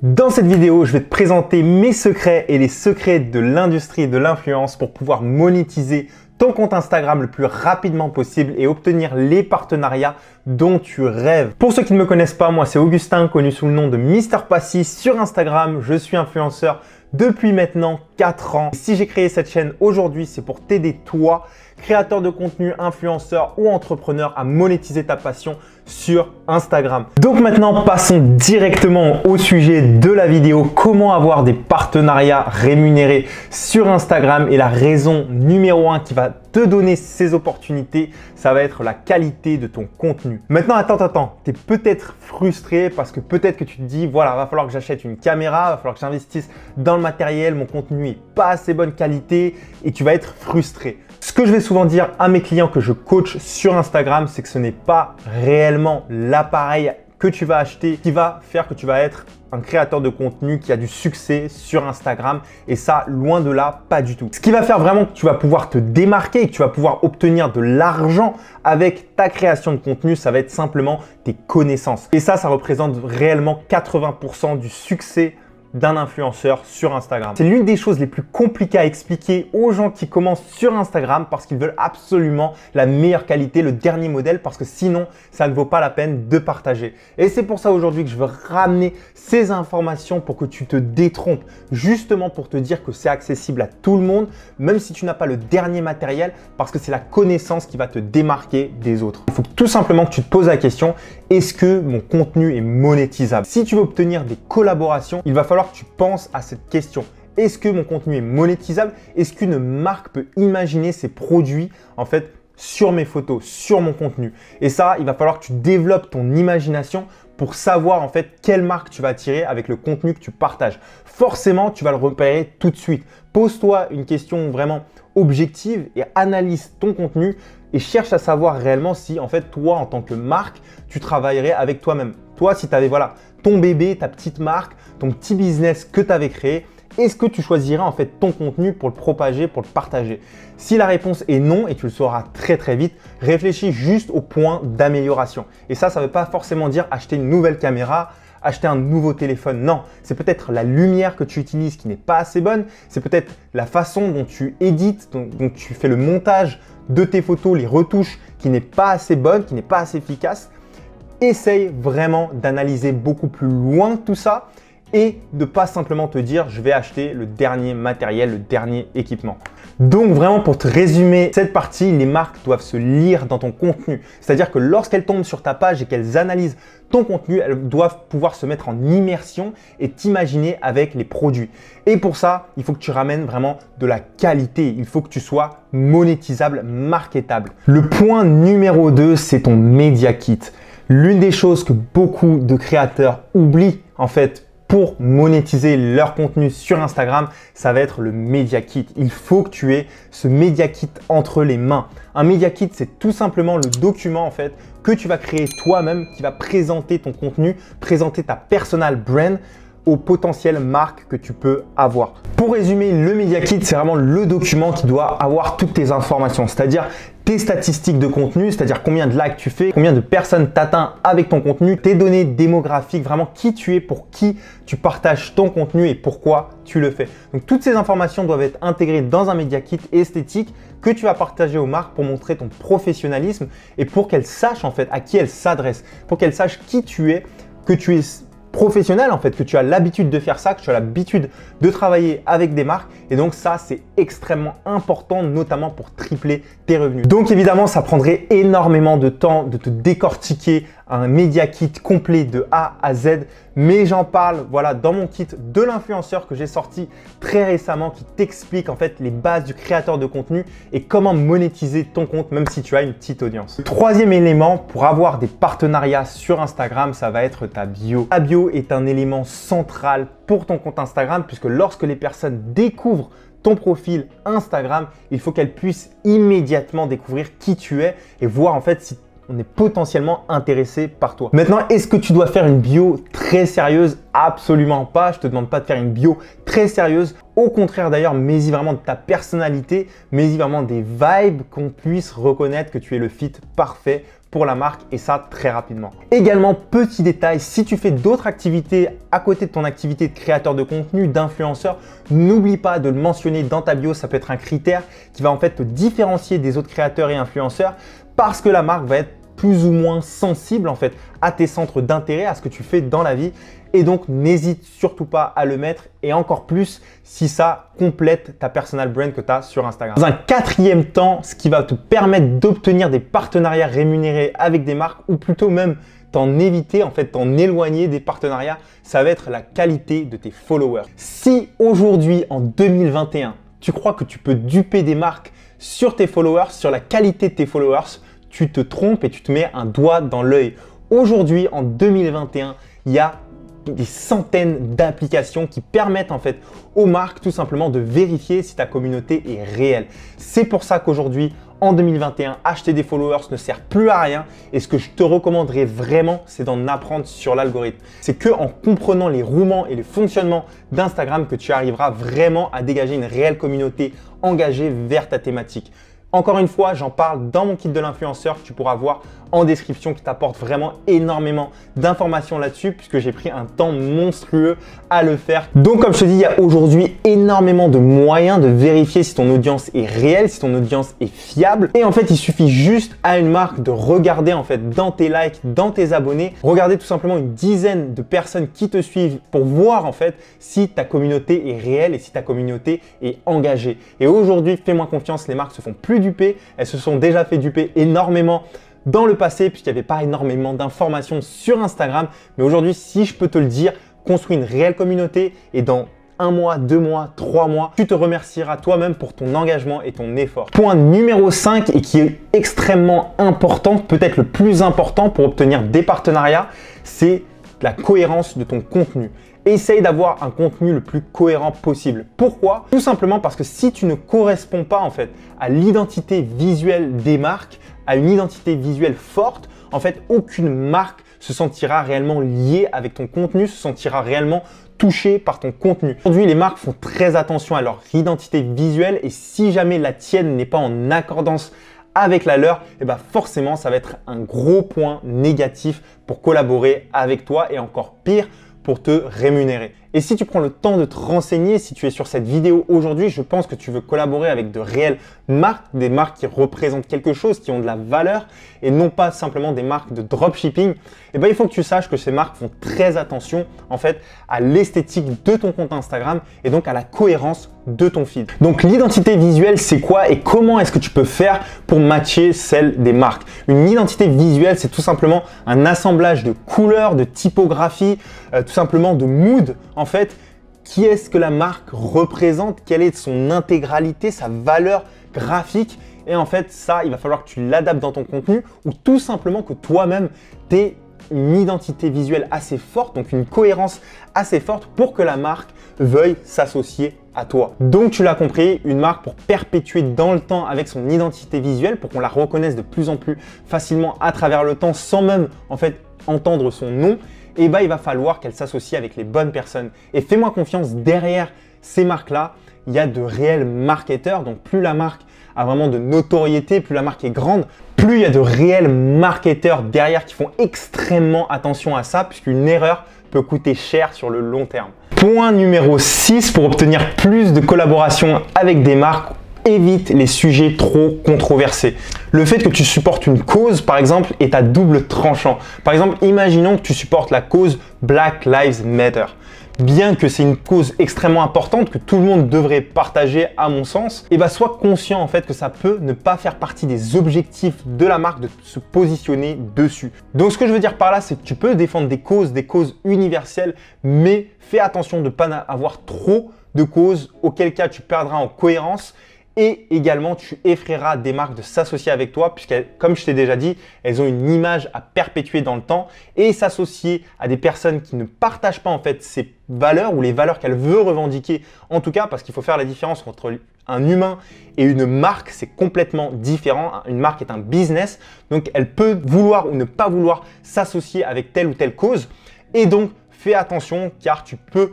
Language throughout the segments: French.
Dans cette vidéo, je vais te présenter mes secrets et les secrets de l'industrie de l'influence pour pouvoir monétiser ton compte Instagram le plus rapidement possible et obtenir les partenariats dont tu rêves. Pour ceux qui ne me connaissent pas, moi c'est Augustin, connu sous le nom de Mister Passy sur Instagram. Je suis influenceur depuis maintenant 4 ans. Si j'ai créé cette chaîne aujourd'hui, c'est pour t'aider toi, créateur de contenu, influenceur ou entrepreneur à monétiser ta passion sur Instagram. Donc maintenant, passons directement au sujet de la vidéo. Comment avoir des partenariats rémunérés sur Instagram? Et la raison numéro 1 qui va te donner ces opportunités, ça va être la qualité de ton contenu. Maintenant, attends, tu es peut-être frustré parce que peut-être que tu te dis, voilà, va falloir que j'achète une caméra, va falloir que j'investisse dans le matériel, mon contenu n'est pas assez bonne qualité et tu vas être frustré. Ce que je vais souvent dire à mes clients que je coach sur Instagram, c'est que ce n'est pas réellement l'appareil que tu vas acheter qui va faire que tu vas être un créateur de contenu qui a du succès sur Instagram, et ça, loin de là, pas du tout. Ce qui va faire vraiment que tu vas pouvoir te démarquer et que tu vas pouvoir obtenir de l'argent avec ta création de contenu, ça va être simplement tes connaissances. Et ça représente réellement 80% du succès d'un influenceur sur Instagram. C'est l'une des choses les plus compliquées à expliquer aux gens qui commencent sur Instagram parce qu'ils veulent absolument la meilleure qualité, le dernier modèle, parce que sinon, ça ne vaut pas la peine de partager. Et c'est pour ça aujourd'hui que je veux ramener ces informations pour que tu te détrompes, justement pour te dire que c'est accessible à tout le monde, même si tu n'as pas le dernier matériel, parce que c'est la connaissance qui va te démarquer des autres. Il faut tout simplement que tu te poses la question, est-ce que mon contenu est monétisable? Si tu veux obtenir des collaborations, il va falloir que tu penses à cette question. Est-ce que mon contenu est monétisable? Est-ce qu'une marque peut imaginer ses produits en fait sur mes photos, sur mon contenu? Et ça, il va falloir que tu développes ton imagination pour savoir en fait quelle marque tu vas attirer avec le contenu que tu partages. Forcément, tu vas le repérer tout de suite. Pose-toi une question vraiment objective et analyse ton contenu et cherche à savoir réellement si en fait toi en tant que marque, tu travaillerais avec toi-même. Toi, si tu avais ton bébé, ta petite marque, ton petit business que tu avais créé, est-ce que tu choisirais en fait ton contenu pour le propager, pour le partager? Si la réponse est non, et tu le sauras très vite, réfléchis juste au point d'amélioration. Et ça ne veut pas forcément dire acheter une nouvelle caméra, acheter un nouveau téléphone. Non, c'est peut-être la lumière que tu utilises qui n'est pas assez bonne. C'est peut-être la façon dont tu édites, dont tu fais le montage de tes photos, les retouches qui n'est pas assez bonne, qui n'est pas assez efficace. Essaye vraiment d'analyser beaucoup plus loin tout ça et de ne pas simplement te dire je vais acheter le dernier matériel, le dernier équipement. Donc vraiment pour te résumer cette partie, les marques doivent se lire dans ton contenu. C'est-à-dire que lorsqu'elles tombent sur ta page et qu'elles analysent ton contenu, elles doivent pouvoir se mettre en immersion et t'imaginer avec les produits. Et pour ça, il faut que tu ramènes vraiment de la qualité. Il faut que tu sois monétisable, marketable. Le point numéro 2, c'est ton Media Kit. L'une des choses que beaucoup de créateurs oublient en fait pour monétiser leur contenu sur Instagram, ça va être le Media Kit. Il faut que tu aies ce Media Kit entre les mains. Un Media Kit, c'est tout simplement le document en fait que tu vas créer toi-même, qui va présenter ton contenu, présenter ta personal brand aux potentielles marques que tu peux avoir. Pour résumer, le Media Kit, c'est vraiment le document qui doit avoir toutes tes informations, c'est-à-dire tes statistiques de contenu, c'est-à-dire combien de likes tu fais, combien de personnes t'atteins avec ton contenu, tes données démographiques, vraiment qui tu es, pour qui tu partages ton contenu et pourquoi tu le fais. Donc toutes ces informations doivent être intégrées dans un Media Kit esthétique que tu vas partager aux marques pour montrer ton professionnalisme et pour qu'elles sachent en fait à qui elles s'adressent, pour qu'elles sachent qui tu es, que tu es professionnel en fait, que tu as l'habitude de faire ça, que tu as l'habitude de travailler avec des marques, et donc ça c'est extrêmement important, notamment pour tripler tes revenus. Donc évidemment ça prendrait énormément de temps de te décortiquer un Media Kit complet de A à Z, mais j'en parle dans mon kit de l'influenceur que j'ai sorti très récemment, qui t'explique en fait les bases du créateur de contenu et comment monétiser ton compte même si tu as une petite audience. Le troisième élément pour avoir des partenariats sur Instagram, ça va être ta bio. Ta bio est un élément central pour ton compte Instagram, puisque lorsque les personnes découvrent ton profil Instagram, il faut qu'elles puissent immédiatement découvrir qui tu es et voir en fait si on est potentiellement intéressé par toi. Maintenant, est-ce que tu dois faire une bio très sérieuse? Absolument pas. Je te demande pas de faire une bio très sérieuse. Au contraire d'ailleurs, mets-y vraiment de ta personnalité, mets-y vraiment des vibes, qu'on puisse reconnaître que tu es le fit parfait pour la marque et ça très rapidement. Également, petit détail, si tu fais d'autres activités à côté de ton activité de créateur de contenu, d'influenceur, n'oublie pas de le mentionner dans ta bio. Ça peut être un critère qui va en fait te différencier des autres créateurs et influenceurs parce que la marque va être plus ou moins sensible en fait à tes centres d'intérêt, à ce que tu fais dans la vie. Et donc, n'hésite surtout pas à le mettre et encore plus si ça complète ta personal brand que tu as sur Instagram. Dans un quatrième temps, ce qui va te permettre d'obtenir des partenariats rémunérés avec des marques ou plutôt même t'en éviter, en fait, t'en éloigner des partenariats, ça va être la qualité de tes followers. Si aujourd'hui, en 2021, tu crois que tu peux duper des marques sur tes followers, sur la qualité de tes followers, tu te trompes et tu te mets un doigt dans l'œil. Aujourd'hui, en 2021, il y a des centaines d'applications qui permettent en fait aux marques tout simplement de vérifier si ta communauté est réelle. C'est pour ça qu'aujourd'hui, en 2021, acheter des followers ne sert plus à rien et ce que je te recommanderais vraiment, c'est d'en apprendre sur l'algorithme. C'est qu'en comprenant les roulements et les fonctionnements d'Instagram que tu arriveras vraiment à dégager une réelle communauté engagée vers ta thématique. Encore une fois, j'en parle dans mon kit de l'influenceur que tu pourras voir en description qui t'apporte vraiment énormément d'informations là-dessus puisque j'ai pris un temps monstrueux à le faire. Donc comme je te dis, il y a aujourd'hui énormément de moyens de vérifier si ton audience est réelle, si ton audience est fiable. Et en fait, il suffit juste à une marque de regarder en fait dans tes likes, dans tes abonnés, regarder tout simplement une dizaine de personnes qui te suivent pour voir en fait si ta communauté est réelle et si ta communauté est engagée. Et aujourd'hui, fais-moi confiance, les marques se font plus duper, elles se sont déjà fait duper énormément dans le passé puisqu'il n'y avait pas énormément d'informations sur Instagram. Mais aujourd'hui, si je peux te le dire, construis une réelle communauté et dans 1 mois, 2 mois, 3 mois, tu te remercieras toi-même pour ton engagement et ton effort. Point numéro 5 et qui est extrêmement important, peut-être le plus important pour obtenir des partenariats, c'est la cohérence de ton contenu. Essaye d'avoir un contenu le plus cohérent possible. Pourquoi? Tout simplement parce que si tu ne corresponds pas en fait à l'identité visuelle des marques, à une identité visuelle forte, en fait, aucune marque se sentira réellement liée avec ton contenu, se sentira réellement touchée par ton contenu. Aujourd'hui, les marques font très attention à leur identité visuelle et si jamais la tienne n'est pas en accordance avec la leur, et ben forcément, ça va être un gros point négatif pour collaborer avec toi et encore pire, pour te rémunérer. Et si tu prends le temps de te renseigner, si tu es sur cette vidéo aujourd'hui, je pense que tu veux collaborer avec de réelles marques, des marques qui représentent quelque chose, qui ont de la valeur et non pas simplement des marques de dropshipping. Et ben, il faut que tu saches que ces marques font très attention en fait à l'esthétique de ton compte Instagram et donc à la cohérence de ton feed. Donc l'identité visuelle, c'est quoi et comment est-ce que tu peux faire pour matcher celle des marques? Une identité visuelle, c'est tout simplement un assemblage de couleurs, de typographies, tout simplement de mood en fait. Qui est-ce que la marque représente? Quelle est son intégralité, sa valeur graphique? Et en fait, ça, il va falloir que tu l'adaptes dans ton contenu ou tout simplement que toi-même, tu aies une identité visuelle assez forte, donc une cohérence assez forte pour que la marque veuille s'associer à toi. Donc tu l'as compris, une marque pour perpétuer dans le temps avec son identité visuelle, pour qu'on la reconnaisse de plus en plus facilement à travers le temps sans même en fait entendre son nom, et bah, il va falloir qu'elle s'associe avec les bonnes personnes. Et fais-moi confiance, derrière ces marques-là, il y a de réels marketeurs. Donc plus la marque a vraiment de notoriété, plus la marque est grande, plus il y a de réels marketeurs derrière qui font extrêmement attention à ça, puisqu'une erreur peut coûter cher sur le long terme. Point numéro 6, pour obtenir plus de collaboration avec des marques, évite les sujets trop controversés. Le fait que tu supportes une cause, par exemple, est à double tranchant. Par exemple, imaginons que tu supportes la cause Black Lives Matter. Bien que c'est une cause extrêmement importante que tout le monde devrait partager à mon sens, et bah sois conscient en fait que ça peut ne pas faire partie des objectifs de la marque de se positionner dessus. Donc ce que je veux dire par là, c'est que tu peux défendre des causes universelles, mais fais attention de ne pas avoir trop de causes, auquel cas tu perdras en cohérence. Et également, tu effraieras des marques de s'associer avec toi puisque, comme je t'ai déjà dit, elles ont une image à perpétuer dans le temps et s'associer à des personnes qui ne partagent pas en fait ces valeurs ou les valeurs qu'elles veulent revendiquer. En tout cas, parce qu'il faut faire la différence entre un humain et une marque, c'est complètement différent. Une marque est un business, donc elle peut vouloir ou ne pas vouloir s'associer avec telle ou telle cause. Et donc, fais attention car tu peux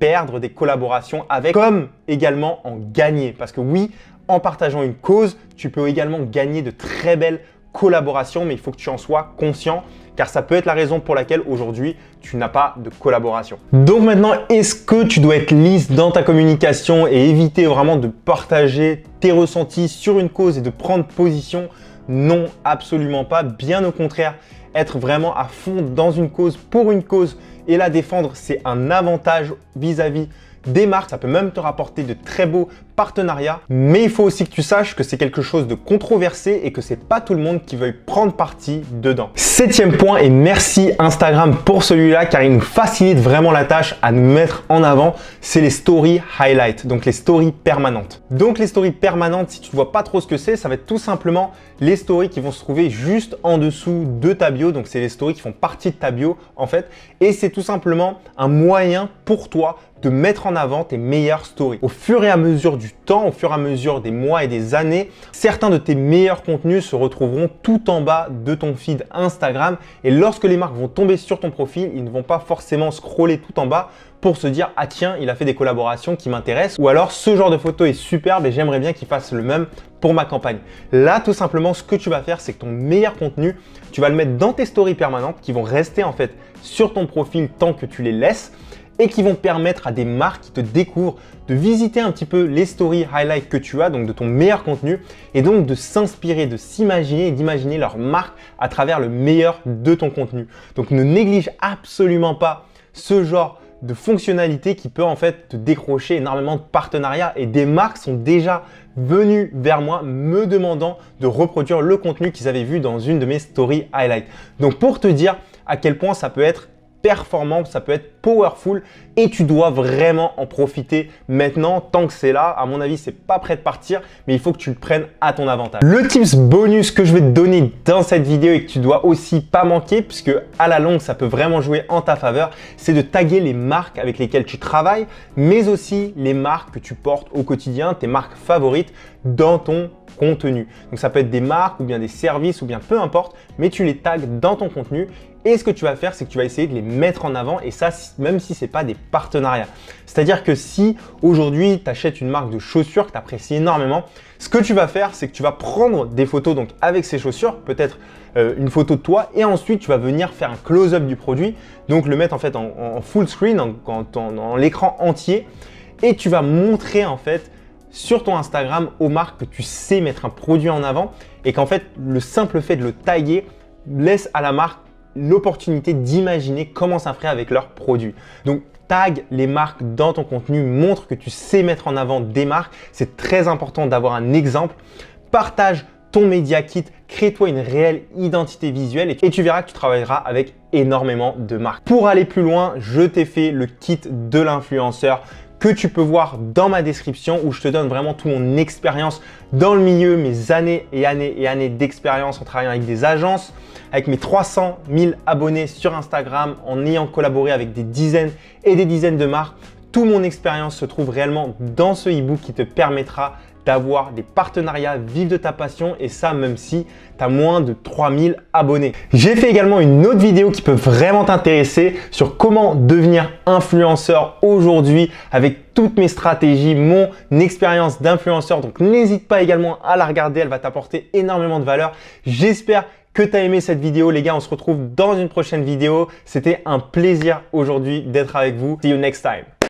perdre des collaborations avec, comme également en gagner. Parce que oui, en partageant une cause, tu peux également gagner de très belles collaboration, mais il faut que tu en sois conscient car ça peut être la raison pour laquelle aujourd'hui tu n'as pas de collaboration. Donc maintenant, est-ce que tu dois être lisse dans ta communication et éviter vraiment de partager tes ressentis sur une cause et de prendre position? Non, absolument pas. Bien au contraire, être vraiment à fond dans une cause, pour une cause et la défendre, c'est un avantage vis-à-vis des marques. Ça peut même te rapporter de très beaux partenariats, mais il faut aussi que tu saches que c'est quelque chose de controversé et que c'est pas tout le monde qui veuille prendre parti dedans. Septième point, et merci Instagram pour celui-là car il nous facilite vraiment la tâche à nous mettre en avant, c'est les stories highlights, donc les stories permanentes. Donc les stories permanentes, si tu ne vois pas trop ce que c'est, ça va être tout simplement les stories qui vont se trouver juste en dessous de ta bio. Donc c'est les stories qui font partie de ta bio en fait, et c'est tout simplement un moyen pour toi de mettre en avant tes meilleures stories. Au fur et à mesure du temps, au fur et à mesure des mois et des années, certains de tes meilleurs contenus se retrouveront tout en bas de ton feed Instagram. Et lorsque les marques vont tomber sur ton profil, ils ne vont pas forcément scroller tout en bas pour se dire « Ah tiens, il a fait des collaborations qui m'intéressent » ou alors « Ce genre de photo est superbe et j'aimerais bien qu'il fasse le même pour ma campagne. » Là, tout simplement, ce que tu vas faire, c'est que ton meilleur contenu, tu vas le mettre dans tes stories permanentes qui vont rester en fait sur ton profil tant que tu les laisses et qui vont permettre à des marques qui te découvrent de visiter un petit peu les stories highlights que tu as, donc de ton meilleur contenu, et donc de s'inspirer, de s'imaginer et d'imaginer leur marque à travers le meilleur de ton contenu. Donc ne néglige absolument pas ce genre de fonctionnalité qui peut en fait te décrocher énormément de partenariats, et des marques sont déjà venues vers moi me demandant de reproduire le contenu qu'ils avaient vu dans une de mes stories highlights. Donc pour te dire à quel point ça peut être performant, ça peut être powerful et tu dois vraiment en profiter maintenant tant que c'est là. À mon avis, c'est pas prêt de partir, mais il faut que tu le prennes à ton avantage. Le tips bonus que je vais te donner dans cette vidéo et que tu dois aussi pas manquer, puisque à la longue, ça peut vraiment jouer en ta faveur, c'est de taguer les marques avec lesquelles tu travailles, mais aussi les marques que tu portes au quotidien, tes marques favorites dans ton contenu. Donc ça peut être des marques ou bien des services ou bien peu importe, mais tu les tags dans ton contenu. Et ce que tu vas faire, c'est que tu vas essayer de les mettre en avant, et ça, même si ce n'est pas des partenariats. C'est-à-dire que si aujourd'hui, tu achètes une marque de chaussures que tu apprécies énormément, ce que tu vas faire, c'est que tu vas prendre des photos donc, avec ces chaussures, peut-être une photo de toi, et ensuite, tu vas venir faire un close-up du produit, donc le mettre en fait en full screen, en l'écran entier, et tu vas montrer en fait sur ton Instagram aux marques que tu sais mettre un produit en avant, et qu'en fait, le simple fait de le taguer laisse à la marque l'opportunité d'imaginer comment ça ferait avec leurs produits. Donc, tag les marques dans ton contenu, montre que tu sais mettre en avant des marques. C'est très important d'avoir un exemple. Partage ton Media Kit, crée-toi une réelle identité visuelle et tu verras que tu travailleras avec énormément de marques. Pour aller plus loin, je t'ai fait le kit de l'influenceur que tu peux voir dans ma description, où je te donne vraiment toute mon expérience dans le milieu, mes années et années et années d'expérience en travaillant avec des agences, avec mes 300 000 abonnés sur Instagram, en ayant collaboré avec des dizaines et des dizaines de marques. Toute mon expérience se trouve réellement dans ce e-book qui te permettra d'avoir des partenariats, vivre de ta passion, et ça même si tu as moins de 3000 abonnés. J'ai fait également une autre vidéo qui peut vraiment t'intéresser sur comment devenir influenceur aujourd'hui avec toutes mes stratégies, mon expérience d'influenceur. Donc n'hésite pas également à la regarder, elle va t'apporter énormément de valeur. J'espère que tu as aimé cette vidéo. Les gars, on se retrouve dans une prochaine vidéo. C'était un plaisir aujourd'hui d'être avec vous. See you next time.